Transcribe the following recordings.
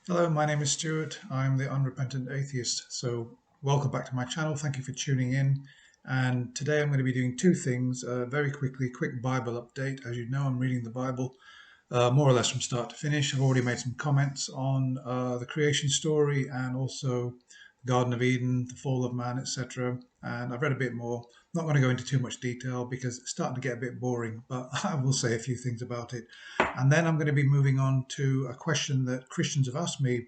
Hello, my name is Stuart. I'm the unrepentant atheist. So, welcome back to my channel. Thank you for tuning in. And today I'm going to be doing two things very quickly. Quick Bible update. As you know, I'm reading the Bible more or less from start to finish. I've already made some comments on the creation story and also the Garden of Eden, the fall of man, etc. And I've read a bit more. I'm not going to go into too much detail because it's starting to get a bit boring, but I will say a few things about it. And then I'm going to be moving on to a question that Christians have asked me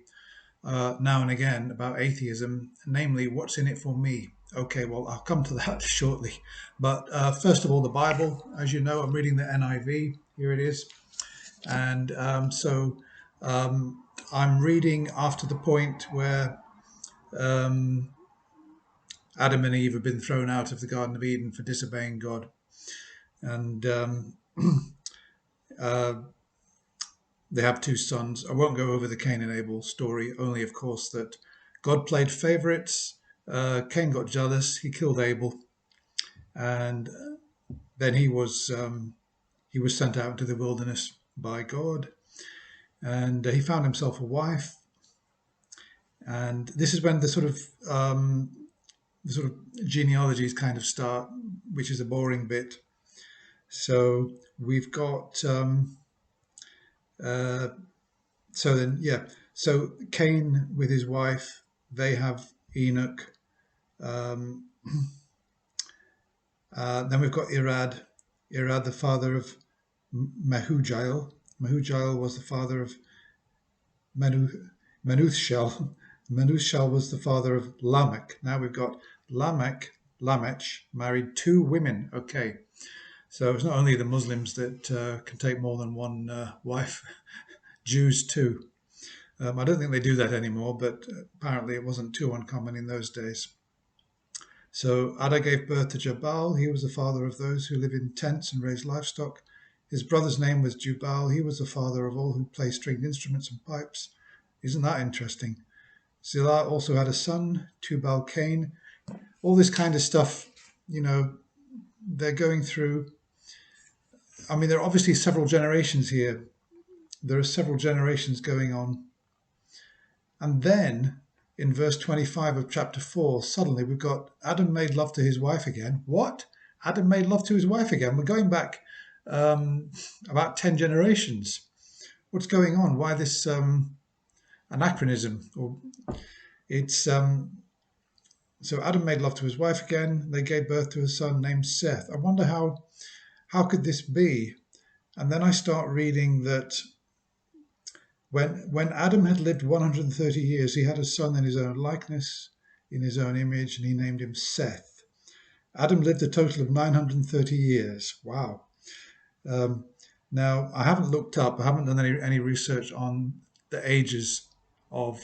now and again about atheism, namely, what's in it for me? Okay, well, I'll come to that shortly. But first of all, the Bible. As you know, I'm reading the NIV. Here it is. And I'm reading after the point where um, Adam and Eve have been thrown out of the Garden of Eden for disobeying God. And uh, they have two sons. I won't go over the Cain and Abel story, only, of course, that God played favorites. Cain got jealous. He killed Abel. And then he was sent out into the wilderness by God. And he found himself a wife. And this is when the sort of genealogies kind of start, which is a boring bit. So we've got uh, so then yeah. So Cain with his wife, they have Enoch. Um, then we've got Irad, Irad the father of Mehujael. Mehujael was the father of Menu, Menuthshel. Menuthshel was the father of Lamech. Now we've got Lamech married two women. Okay, so it's not only the Muslims that can take more than one wife, Jews too. I don't think they do that anymore, but apparently it wasn't too uncommon in those days. So Ada gave birth to Jabal. He was the father of those who live in tents and raise livestock. His brother's name was Jubal. He was the father of all who play stringed instruments and pipes. Isn't that interesting? Zillah also had a son, Tubal Cain. All this kind of stuff, you know, they're going through. I mean, there are obviously several generations here. There are several generations going on. And then in verse 25 of chapter 4, suddenly we've got Adam made love to his wife again. What? Adam made love to his wife again? We're going back about 10 generations. What's going on? Why this anachronism? Or it's so Adam made love to his wife again. They gave birth to a son named Seth. I wonder how could this be? And then I start reading that when Adam had lived 130 years, he had a son in his own likeness, in his own image, and he named him Seth. Adam lived a total of 930 years. Wow. Um, Now, I haven't looked up, I haven't done any research on the ages of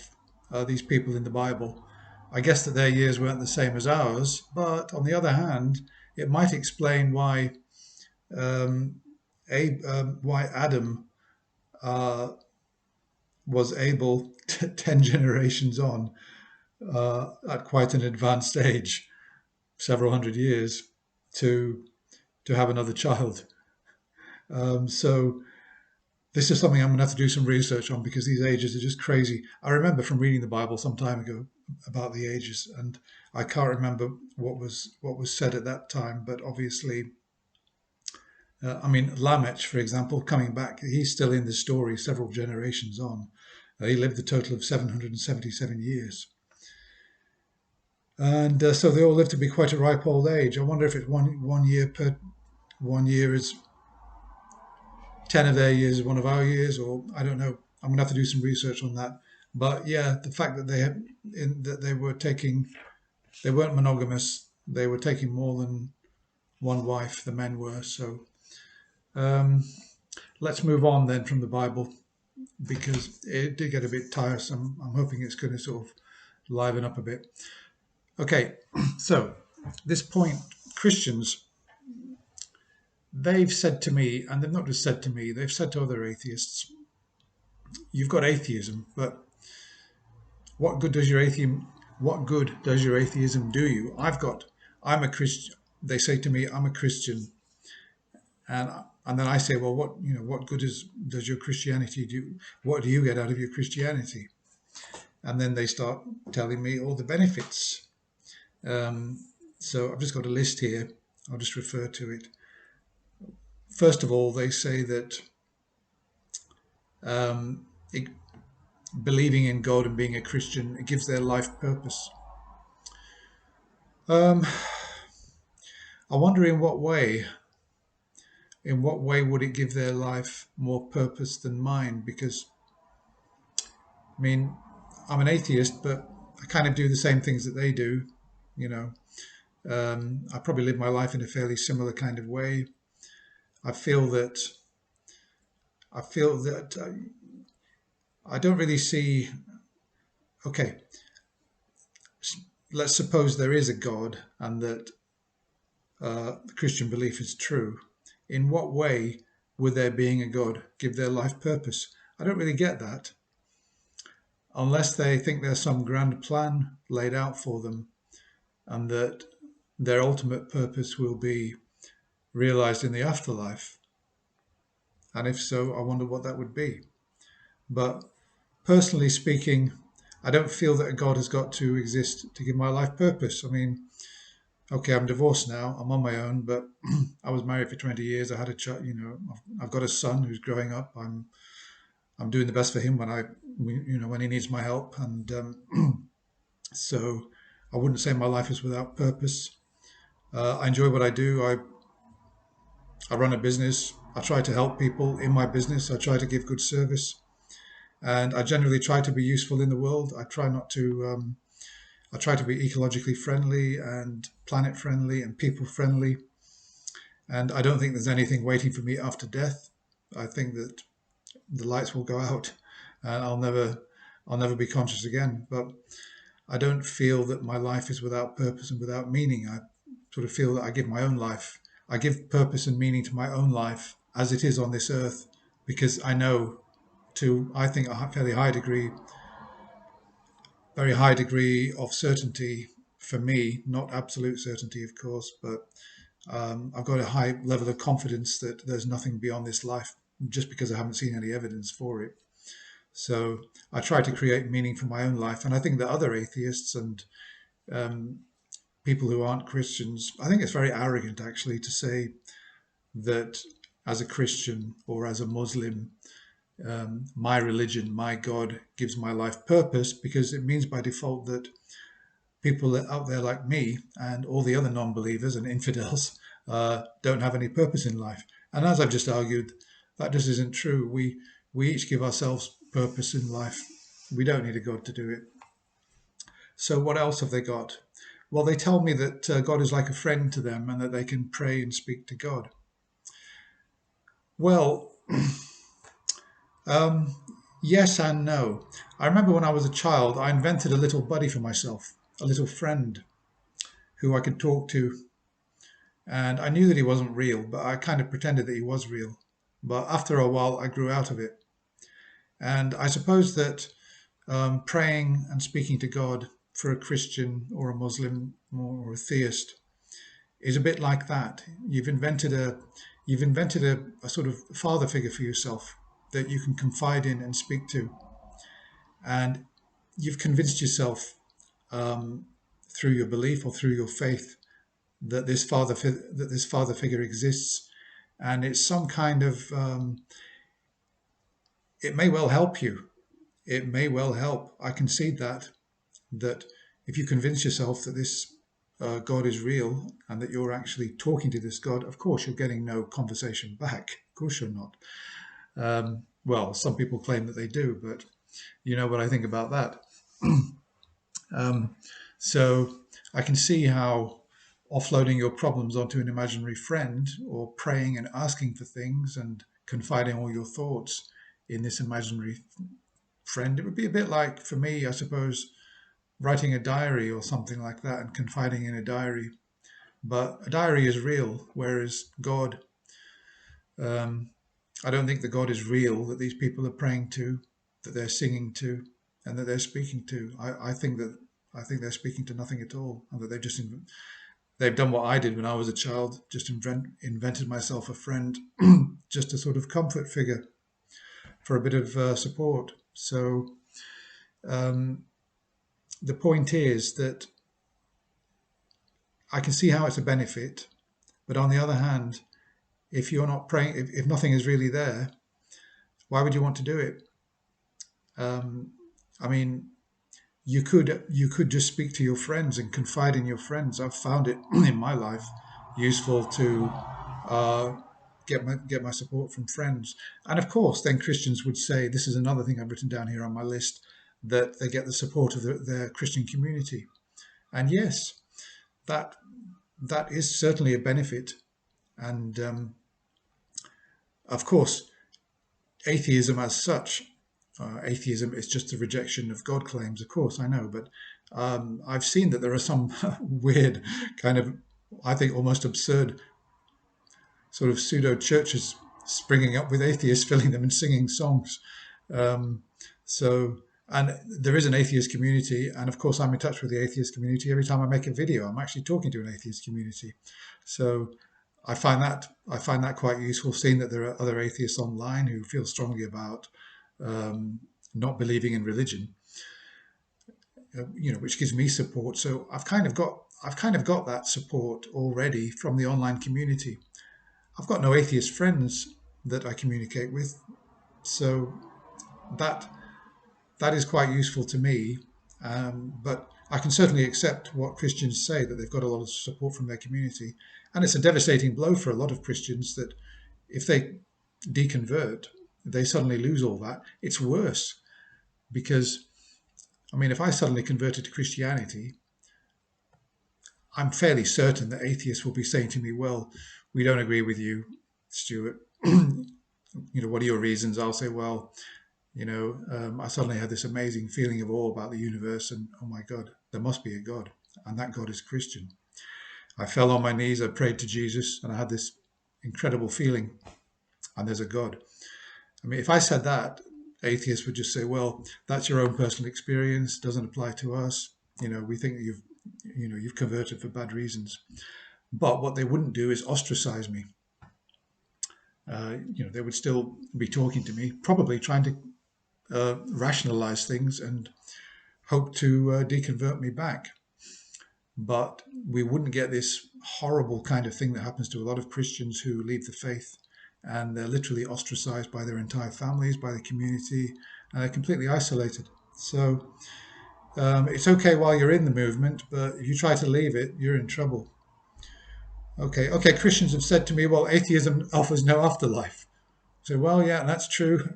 these people in the Bible. I guess that their years weren't the same as ours, but on the other hand, it might explain um, why Adam uh, was able, 10 generations on, at quite an advanced age, several hundred years, to to have another child. So this is something I'm going to have to do some research on because these ages are just crazy. I remember from reading the Bible some time ago about the ages, and I can't remember what was said at that time. But obviously, I mean, Lamech, for example, coming back, he's still in the story several generations on. He lived a total of 777 years. And so they all live to be quite a ripe old age. I wonder if it's one year is 10 of their years is one of our years, or I don't know. I'm gonna have to do some research on that. But yeah, the fact that they weren't monogamous. They were taking more than one wife. The men were. So um, let's move on then from the Bible because it did get a bit tiresome. I'm hoping it's going to sort of liven up a bit. Okay, so this point, Christians, they've said to me, and they've not just said to me, they've said to other atheists, you've got atheism, but what good does your atheism do you? I'm a Christian. They say to me, I'm a Christian, and and then I say, well, what good does your Christianity do? What do you get out of your Christianity? and then they start telling me all the benefits. So I've just got a list here. I'll just refer to it. First of all, they say that um, it, believing in God and being a Christian, it gives their life purpose. Um, I wonder in what way. In what way would it give their life more purpose than mine? Because, I mean, I'm an atheist, but I kind of do the same things that they do. You know, I probably live my life in a fairly similar kind of way. I feel that I feel that I don't really see. Okay, let's suppose there is a God and that the Christian belief is true. In what way would there being a God give their life purpose? I don't really get that unless they think there's some grand plan laid out for them and that their ultimate purpose will be realized in the afterlife. And if so, I wonder what that would be. But personally speaking, I don't feel that a God has got to exist to give my life purpose. I mean, okay, I'm divorced now. I'm on my own, but I was married for 20 years. I had a child, I've got a son who's growing up. I'm doing the best for him when he needs my help. And so I wouldn't say my life is without purpose. I enjoy what I do. I run a business. I try to help people in my business. I try to give good service. And I generally try to be useful in the world. I try to be ecologically friendly and planet friendly and people friendly. And I don't think there's anything waiting for me after death. I think that the lights will go out and I'll never be conscious again. But I don't feel that my life is without purpose and without meaning. I sort of feel that I give purpose and meaning to my own life as it is on this earth, because I know I think, a fairly high degree, very high degree of certainty for me, not absolute certainty, of course, but I've got a high level of confidence that there's nothing beyond this life, just because I haven't seen any evidence for it. So I try to create meaning for my own life, and I think that other atheists and um, people who aren't Christians, I think it's very arrogant actually to say that as a Christian or as a Muslim, my religion, my God gives my life purpose, because it means by default that people out there like me and all the other non-believers and infidels don't have any purpose in life. And as I've just argued, that just isn't true. We each give ourselves purpose in life. We don't need a God to do it. So what else have they got? Well, they tell me that God is like a friend to them and that they can pray and speak to God. Well, um, yes and no. I remember when I was a child, I invented a little buddy for myself, a little friend who I could talk to. And I knew that he wasn't real, but I kind of pretended that he was real. But after a while, I grew out of it. And I suppose that praying and speaking to God for a Christian or a Muslim or a theist is a bit like that. You've invented a sort of father figure for yourself that you can confide in and speak to, and you've convinced yourself um, through your belief or through your faith that this father figure exists, and it's some kind of it may well help you. It may well help. I concede that if you convince yourself that this God is real and that you're actually talking to this God, of course you're getting no conversation back. Of course you're not. Well, some people claim that they do, but you know what I think about that. Um, so I can see how offloading your problems onto an imaginary friend or praying and asking for things and confiding all your thoughts in this imaginary friend, it would be a bit like, for me, I suppose, writing a diary or something like that and confiding in a diary. But a diary is real, whereas God, um, I don't think the God is real that these people are praying to, that they're singing to, and that they're speaking to. I think they're speaking to nothing at all, and that they've done what I did when I was a child, just invented myself a friend, just a sort of comfort figure for a bit of support. So. Um, the point is that I can see how it's a benefit, but on the other hand, if you're not praying, if nothing is really there, why would you want to do it? Um, I mean, you could just speak to your friends and confide in your friends. I've found it in my life useful to uh, get my support from friends. And of course, then Christians would say, this is another thing I've written down here on my list, that they get the support of their Christian community. And yes, that that is certainly a benefit. And of course, atheism as such, atheism is just a rejection of God claims, of course, I know, but I've seen that there are some weird kind of, I think, almost absurd sort of pseudo churches springing up with atheists filling them and singing songs. Um, so, and there is an atheist community, and of course, I'm in touch with the atheist community. Every time I make a video, I'm actually talking to an atheist community. So, I find that quite useful, seeing that there are other atheists online who feel strongly about um, not believing in religion, which gives me support. So I've kind of got that support already from the online community. I've got no atheist friends that I communicate with, so that that is quite useful to me. But I can certainly accept what Christians say, that they've got a lot of support from their community, and it's a devastating blow for a lot of Christians that if they deconvert, they suddenly lose all that. It's worse because, I mean, if I suddenly converted to Christianity, I'm fairly certain that atheists will be saying to me, well, we don't agree with you, Stuart. What are your reasons? I'll say, well, I suddenly had this amazing feeling of awe about the universe, and oh my God, there must be a God, and that God is Christian. I fell on my knees, I prayed to Jesus, and I had this incredible feeling, and there's a God. I mean, if I said that, atheists would just say, well, that's your own personal experience, doesn't apply to us. We think that you've converted for bad reasons. But what they wouldn't do is ostracize me. They would still be talking to me, probably trying to rationalize things and hope to deconvert me back. But we wouldn't get this horrible kind of thing that happens to a lot of Christians who leave the faith, and they're literally ostracized by their entire families, by the community, and they're completely isolated. So it's okay while you're in the movement, but if you try to leave it, you're in trouble. Okay. Christians have said to me, well, atheism offers no afterlife. So, well, yeah, that's true.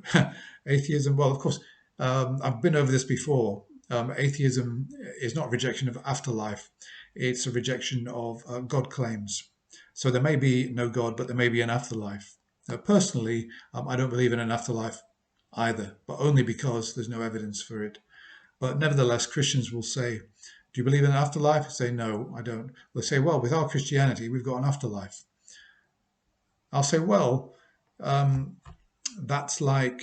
Atheism, well, of course, I've been over this before. Atheism is not rejection of afterlife, it's a rejection of God claims. So there may be no God, but there may be an afterlife. Now, personally, I don't believe in an afterlife either, but only because there's no evidence for it. But nevertheless, Christians will say, do you believe in an afterlife? I say, no, I don't. They'll say, well, with our Christianity, we've got an afterlife. I'll say, well, um, that's like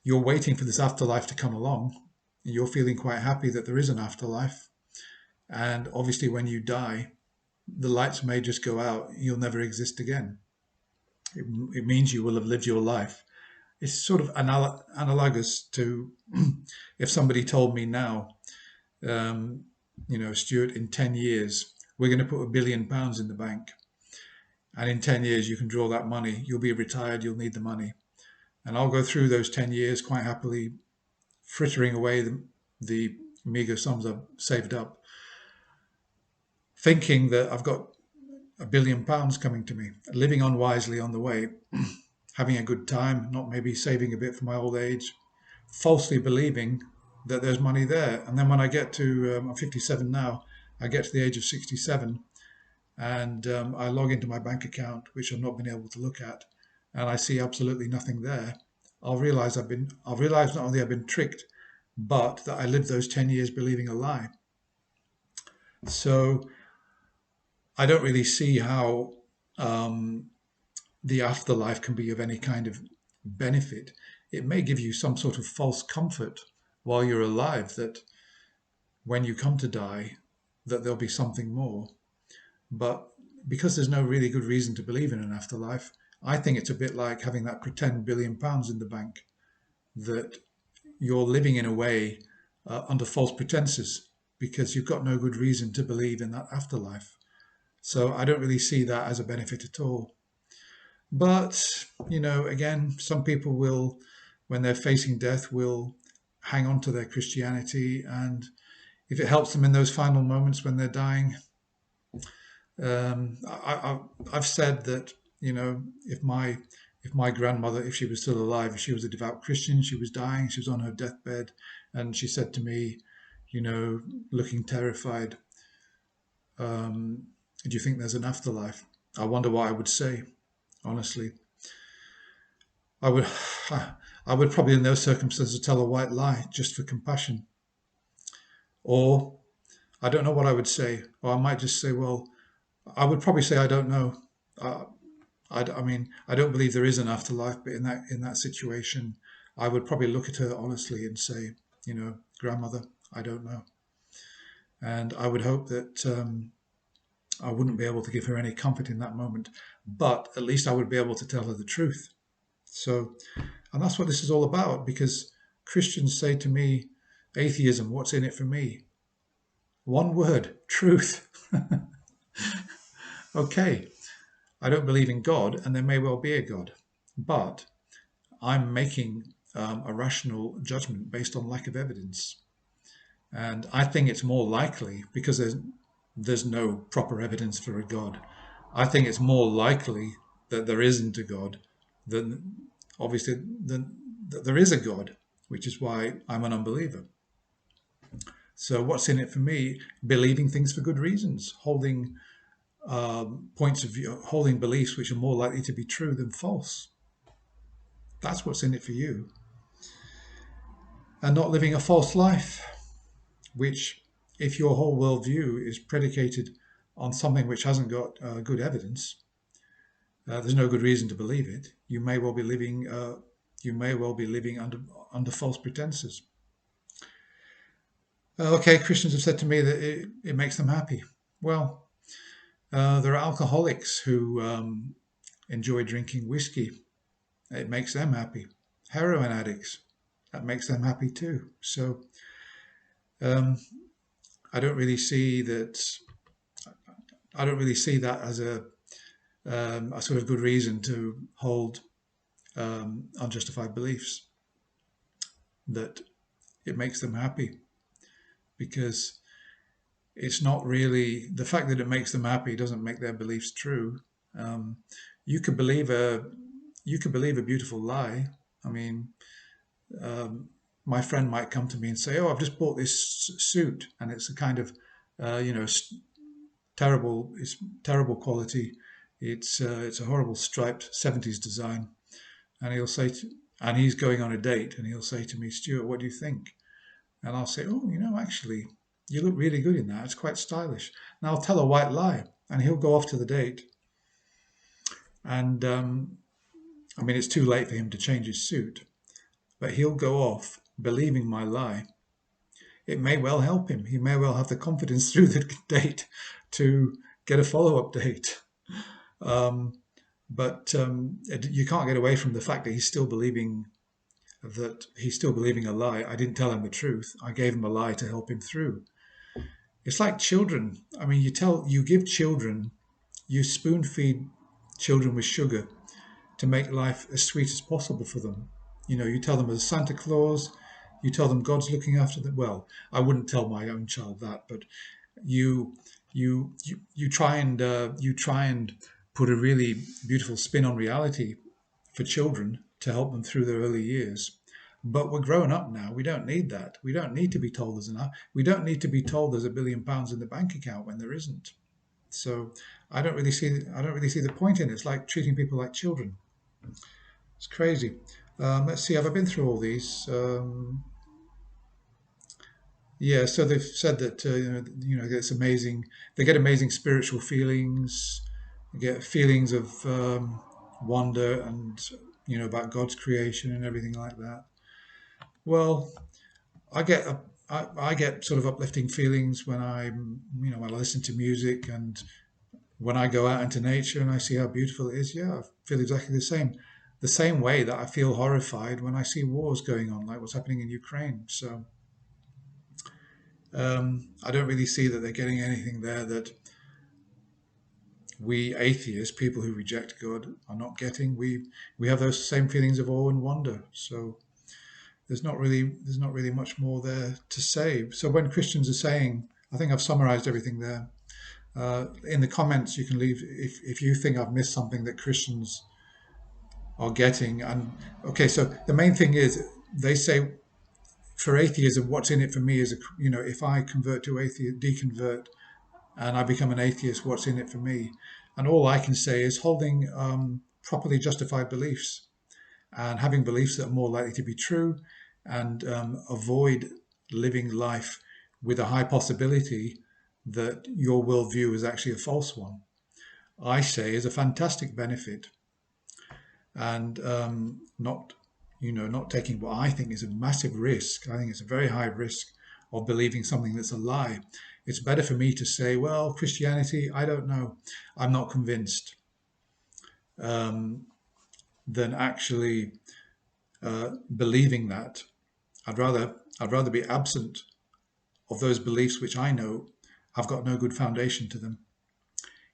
you're waiting for this afterlife to come along, and you're feeling quite happy that there is an afterlife. And obviously, when you die, the lights may just go out. You'll never exist again. It means you will have lived your life. It's sort of analogous to if somebody told me now, um, Stuart, in 10 years, we're going to put £1 billion in the bank. And in 10 years, you can draw that money. You'll be retired. You'll need the money. And I'll go through those 10 years quite happily, frittering away the meager sums I've saved up, thinking that I've got £1 billion coming to me, living unwisely on the way, having a good time, not maybe saving a bit for my old age, falsely believing that there's money there. And then when I get to, I'm 57 now, I get to the age of 67 and I log into my bank account, which I've not been able to look at, and I see absolutely nothing there. I'll realize not only I've been tricked, but that I lived those 10 years believing a lie. So I don't really see how the afterlife can be of any kind of benefit. It may give you some sort of false comfort while you're alive that when you come to die, that there'll be something more. But because there's no really good reason to believe in an afterlife, I think it's a bit like having that pretend £1 billion in the bank, that you're living in a way under false pretenses. because you've got no good reason to believe in that afterlife. So I don't really see that as a benefit at all. But, again, some people will, when they're facing death, will hang on to their Christianity. And if it helps them in those final moments when they're dying, I've said that, if my grandmother, if she was still alive, if she was a devout Christian, she was dying, she was on her deathbed, and she said to me, looking terrified, do you think there's an afterlife? I wonder what I would say, honestly. I would, I would probably in those circumstances tell a white lie just for compassion. Or I don't know what I would say. Or I might just say, well, I would probably say I don't know. Uh, I mean, I don't believe there is an afterlife, but in that situation, I would probably look at her honestly and say, grandmother, I don't know. And I would hope that I wouldn't be able to give her any comfort in that moment, but at least I would be able to tell her the truth. So, and that's what this is all about, because Christians say to me, atheism, what's in it for me? One word, truth. Okay, I don't believe in God, and there may well be a God, but I'm making a rational judgment based on lack of evidence. And I think it's more likely, because there's no proper evidence for a God, I think it's more likely that there isn't a God than, obviously, that there is a God, which is why I'm an unbeliever. So what's in it for me? Believing things for good reasons, holding points of view, holding beliefs which are more likely to be true than false. That's what's in it for you. And not living a false life, which, if your whole worldview is predicated on something which hasn't got good evidence, there's no good reason to believe it. You may well be living. Under false pretenses. Okay, Christians have said to me that it makes them happy. Well, there are alcoholics who enjoy drinking whiskey. It makes them happy. Heroin addicts, that makes them happy too. So I don't really see that. I don't really see that as a sort of good reason to hold unjustified beliefs, that it makes them happy, because it's not really the fact that it makes them happy doesn't make their beliefs true. You could believe a beautiful lie. I mean, my friend might come to me and say, "Oh, I've just bought this suit, and it's a kind of, terrible quality. It's a horrible striped 70s design." And and he's going on a date, and he'll say to me, "Stuart, what do you think?" And I'll say, "Oh, actually, you look really good in that. It's quite stylish." And I'll tell a white lie, and he'll go off to the date. And I mean, it's too late for him to change his suit, but he'll go off believing my lie. It may well help him. He may well have the confidence through the date to get a follow-up date. But you can't get away from the fact that he's still believing a lie. I didn't tell him the truth. I gave him a lie to help him through. It's like children. I mean, you spoon feed children with sugar to make life as sweet as possible for them. You tell them there's Santa Claus, you tell them God's looking after them. Well, I wouldn't tell my own child that, but you try and put a really beautiful spin on reality for children to help them through their early years. But we're grown up now. We don't need that. We don't need to be told there's enough. We don't need to be told there's £1 billion in the bank account when there isn't. So I don't really see the point in it. It's like treating people like children. It's crazy. Let's see. Have I been through all these? Yeah. So they've said that it's amazing. They get amazing spiritual feelings. They get feelings of wonder and about God's creation and everything like that. Well, I get sort of uplifting feelings when when I listen to music, and when I go out into nature and I see how beautiful it is. Yeah, I feel exactly the same. The same way that I feel horrified when I see wars going on, like what's happening in Ukraine. So I don't really see that they're getting anything there that we atheists, people who reject God, are not getting. We have those same feelings of awe and wonder. So there's not really much more there to say. So when Christians are saying, I think I've summarized everything there. In the comments, you can leave if you think I've missed something that Christians are getting. And okay, so the main thing is they say for atheism, what's in it for me is if I convert to atheist, deconvert, and I become an atheist, what's in it for me? And all I can say is holding properly justified beliefs and having beliefs that are more likely to be true, and avoid living life with a high possibility that your worldview is actually a false one, I say is a fantastic benefit. And not taking what I think is a massive risk. I think it's a very high risk of believing something that's a lie. It's better for me to say, well, Christianity, I don't know, I'm not convinced, um, than actually believing that. I'd rather be absent of those beliefs which I know have got no good foundation to them,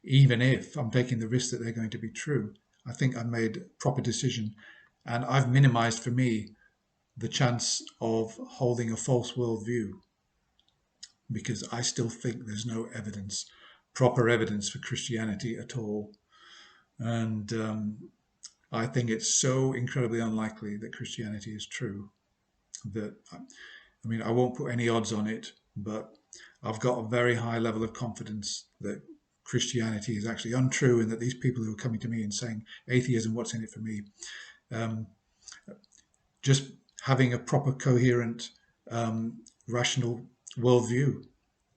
even if I'm taking the risk that they're going to be true. I think I've made a proper decision, and I've minimized for me the chance of holding a false worldview, because I still think there's no evidence, proper evidence for Christianity at all. And I think it's so incredibly unlikely that Christianity is true that, I mean, I won't put any odds on it, but I've got a very high level of confidence that Christianity is actually untrue, and that these people who are coming to me and saying, atheism, what's in it for me? Um, just having a proper, coherent, rational worldview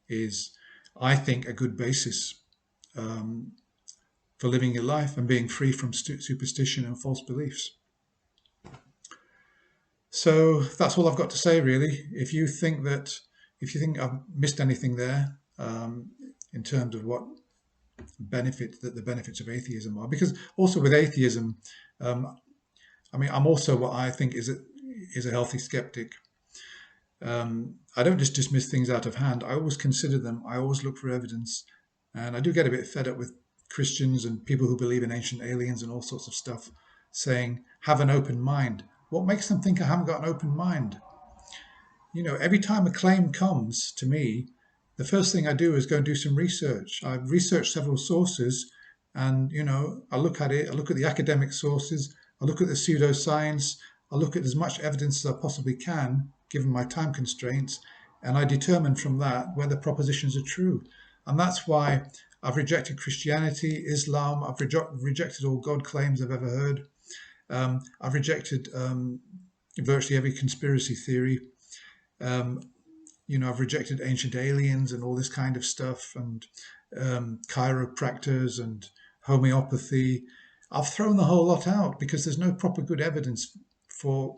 is, I think, a good basis um, for living your life and being free from superstition and false beliefs. So that's all I've got to say, really. If you think I've missed anything there, in terms of what the benefits of atheism are, because also with atheism, um, I mean, I'm also what I think is a healthy skeptic. I don't just dismiss things out of hand. I always consider them. I always look for evidence, and I do get a bit fed up with Christians and people who believe in ancient aliens and all sorts of stuff, saying have an open mind. What makes them think I haven't got an open mind? Every time a claim comes to me, the first thing I do is go and do some research. I've researched several sources, and I look at it. I look at the academic sources. I look at the pseudoscience. I look at as much evidence as I possibly can, given my time constraints, and I determine from that whether propositions are true. And that's why I've rejected Christianity, Islam. I've rejected all God claims I've ever heard. I've rejected virtually every conspiracy theory. Um, I've rejected ancient aliens and all this kind of stuff, and chiropractors and homeopathy. I've thrown the whole lot out because there's no proper good evidence for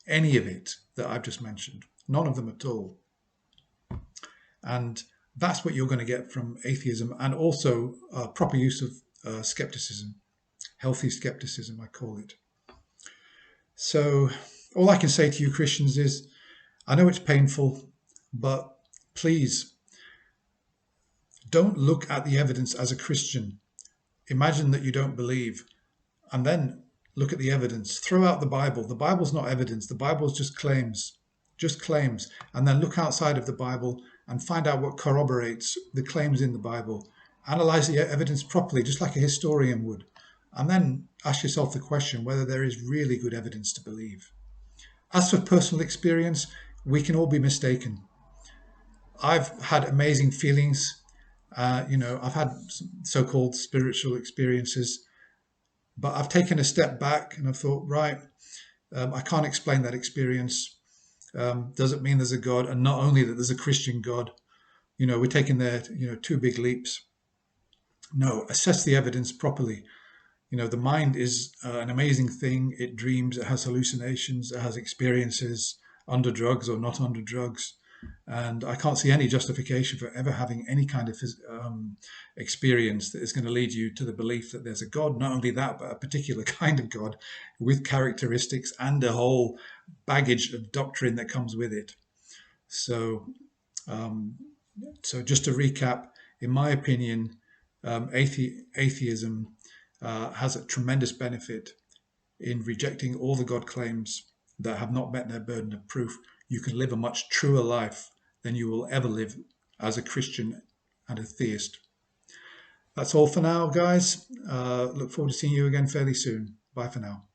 any of it that I've just mentioned. None of them at all. And that's what you're going to get from atheism, and also proper use of skepticism, healthy skepticism, I call it. So all I can say to you Christians is, I know it's painful, but please don't look at the evidence as a Christian. Imagine that you don't believe, and then look at the evidence. Throw out the Bible. The Bible's not evidence. The Bible's just claims, and then look outside of the Bible and find out what corroborates the claims in the Bible. Analyze the evidence properly, just like a historian would, and then ask yourself the question whether there is really good evidence to believe. As for personal experience, we can all be mistaken. I've had amazing feelings. I've had so-called spiritual experiences, but I've taken a step back and I've thought, right, I can't explain that experience. Doesn't mean there's a God, and not only that there's a Christian God. We're taking there, two big leaps. No, assess the evidence properly. The mind is an amazing thing. It dreams, it has hallucinations, it has experiences under drugs or not under drugs. And I can't see any justification for ever having any kind of experience that is going to lead you to the belief that there's a God. Not only that, but a particular kind of God with characteristics and a whole baggage of doctrine that comes with it. So So just to recap, in my opinion, atheism has a tremendous benefit in rejecting all the God claims that have not met their burden of proof. You can live a much truer life than you will ever live as a Christian and a theist. That's all for now, guys. Look forward to seeing you again fairly soon. Bye for now.